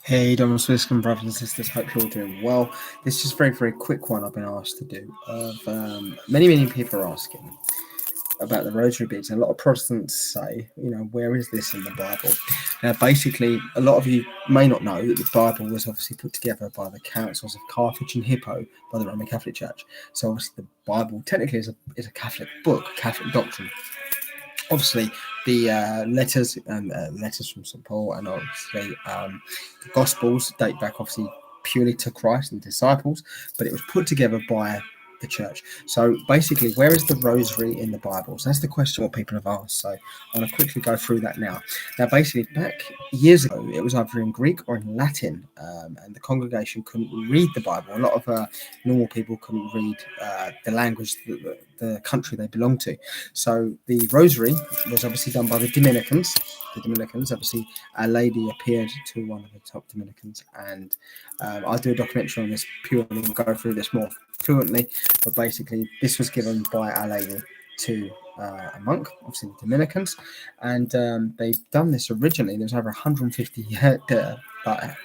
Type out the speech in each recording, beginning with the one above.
Hey, Donald Swiscombe, brothers and sisters, hope you're all doing well. This is a very, very quick one I've been asked to do. Many people are asking about the rosary beads. A lot of Protestants say, where is this in the Bible? Now, basically, a lot of you may not know that the Bible was obviously put together by the councils of Carthage and Hippo by the Roman Catholic Church. So, obviously, the Bible technically is a Catholic book, Catholic doctrine. Obviously, the letters from St. Paul, and obviously the Gospels date back obviously purely to Christ and disciples, but it was put together by the church. So basically, where is the rosary in the Bible? So that's the question what people have asked. So I want to quickly go through that now. Now, basically, back years ago, it was either in Greek or in Latin, and the congregation couldn't read the Bible. A lot of normal people couldn't read the language that the country they belonged to. So the rosary was obviously done by the Dominicans. The Dominicans, obviously, a lady appeared to one of the top Dominicans, and I'll do a documentary on this purely and go through this more fluently. But basically, this was given by Our Lady to a monk, obviously the Dominicans, and they've done this originally. There's over 150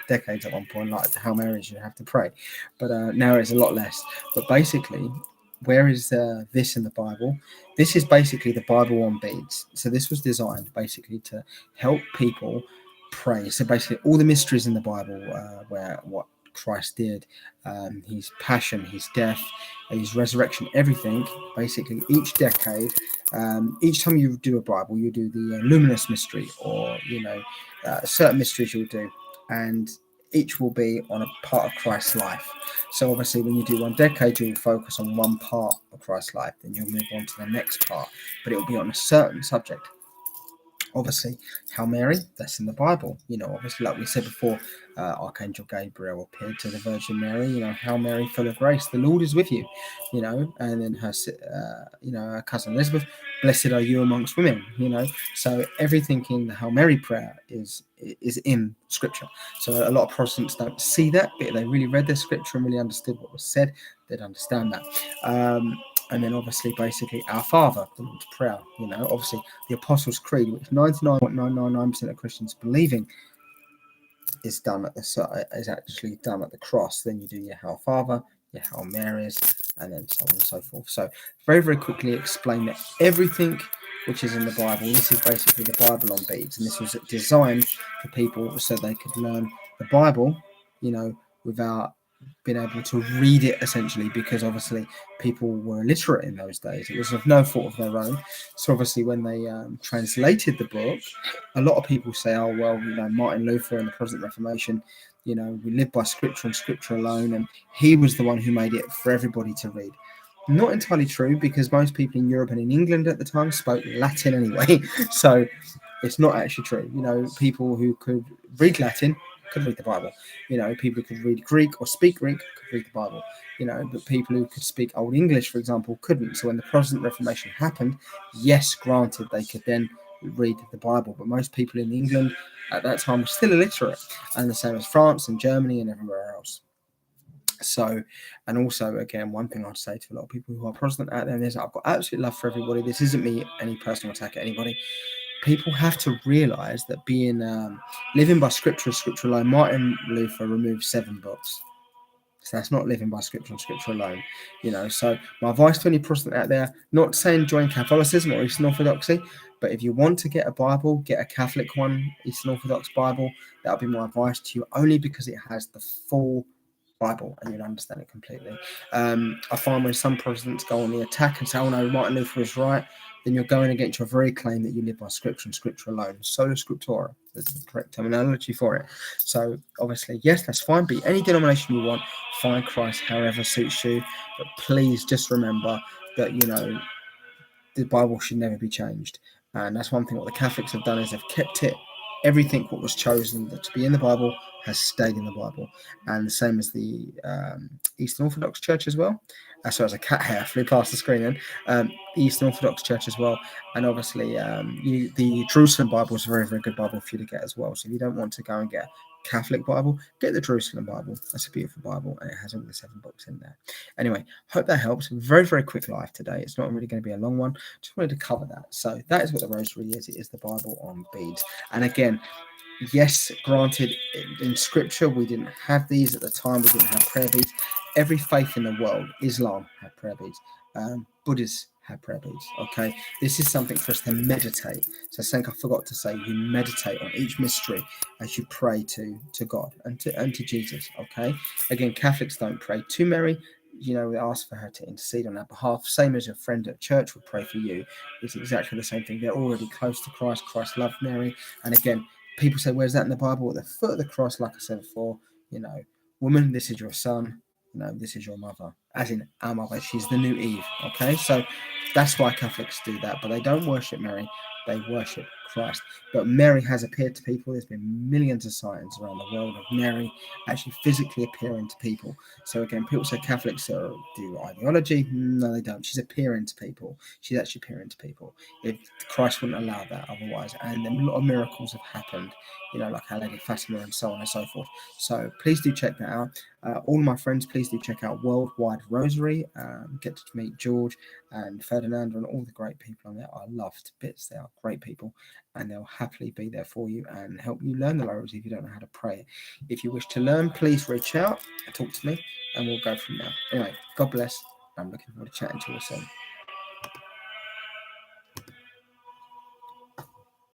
decades at one point, like how Mary should have to pray, but now it's a lot less. But basically, where is this in the Bible? This is basically the Bible on beads. So this was designed basically to help people pray. So basically, all the mysteries in the Bible, where what Christ did, his passion, his death, his resurrection, everything. Basically, each decade, each time you do a Bible, you do the luminous mystery, or certain mysteries you'll do, and each will be on a part of Christ's life. So obviously, when you do one decade, you'll focus on one part of Christ's life, then you'll move on to the next part, but it will be on a certain subject. Obviously, Hail Mary, that's in the Bible. Obviously, like we said before, Archangel Gabriel appeared to the Virgin Mary. Hail Mary, full of grace, the Lord is with you. And then her cousin Elizabeth, blessed are you amongst women. So everything in the Hail Mary prayer is in Scripture. So a lot of Protestants don't see that, but if they really read their Scripture and really understood what was said, they'd understand that. And then obviously, basically, Our Father, the Lord's Prayer. Obviously, the Apostles' Creed, which 99.999% of Christians believing is actually done at the cross. Then you do your Hail Father, your Hail Marys, and then so on and so forth. So very, very quickly explain that everything which is in the Bible, this is basically the Bible on beads, and this was designed for people so they could learn the Bible, without being able to read it, essentially, because obviously people were illiterate in those days. It was of no fault of their own. So obviously when they translated the book, a lot of people say, oh, well, Martin Luther and the Protestant Reformation, we live by Scripture and Scripture alone, and he was the one who made it for everybody to read. Not entirely true, because most people in Europe and in England at the time spoke Latin anyway. So it's not actually true. People who could read Latin could read the Bible. People who could read Greek or speak Greek could read the Bible. But people who could speak Old English, for example, couldn't. So when the Protestant Reformation happened, yes, granted, they could then read the Bible. But most people in England at that time were still illiterate, and the same as France and Germany and everywhere else. So, and also, again, one thing I'd say to a lot of people who are Protestant out there is, I've got absolute love for everybody. This isn't me any personal attack at anybody. People have to realise that living by Scripture and Scripture alone. Martin Luther removed 7 books. So that's not living by Scripture and Scripture alone. So my advice to any Protestant out there, not saying join Catholicism or Eastern Orthodoxy, but if you want to get a Bible, get a Catholic one, Eastern Orthodox Bible. That'll be my advice to you, only because it has the full Bible and you'll understand it completely. I find when some Protestants go on the attack and say, oh no, Martin Luther is right, then you're going against your very claim that you live by Scripture and Scripture alone. Sola Scriptura is the correct terminology for it. So obviously, yes, that's fine. Be any denomination you want. Find Christ however suits you. But please just remember that, the Bible should never be changed. And that's one thing what the Catholics have done, is they've kept it. Everything what was chosen to be in the Bible has stayed in the Bible. And the same as the Eastern Orthodox Church as well. So as a cat hair flew past the screen then. The Eastern Orthodox Church as well. And obviously the Jerusalem Bible is a very, very good Bible for you to get as well. So if you don't want to go and get a Catholic Bible, get the Jerusalem Bible. That's a beautiful Bible, and it has all the 7 books in there. Anyway, hope that helps. Very, very quick live today. It's not really going to be a long one. Just wanted to cover that. So that is what the Rosary is. It is the Bible on beads. And again, Yes, granted, in scripture, we didn't have these at the time. We didn't have prayer beads. Every faith in the world, Islam had prayer beads. Buddhists had prayer beads. Okay, this is something for us to meditate. So, something I forgot to say: you meditate on each mystery as you pray to God and to Jesus. Okay, again, Catholics don't pray to Mary. We ask for her to intercede on our behalf. Same as a friend at church would pray for you. It's exactly the same thing. They're already close to Christ. Christ loved Mary, and again, people say, where's that in the Bible? At the foot of the cross, like I said before, woman, this is your son, this is your mother, as in our mother. She's the new Eve. Okay, so that's why Catholics do that, but they don't worship Mary, they worship Christ. But Mary has appeared to people. There's been millions of signs around the world of Mary actually physically appearing to people. So again, people say Catholics do ideology. No, they don't. She's appearing to people. She's actually appearing to people. If Christ wouldn't allow that otherwise, and a lot of miracles have happened, like Our Lady Fatima and so on and so forth. So please do check that out. All my friends, please do check out Worldwide Rosary. Get to meet George and Ferdinand and all the great people on there. I loved bits. They are great people, and they'll happily be there for you and help you learn the Rosary if you don't know how to pray it. If you wish to learn, please reach out and talk to me, and we'll go from there. Anyway, God bless. I'm looking forward to chatting to you soon.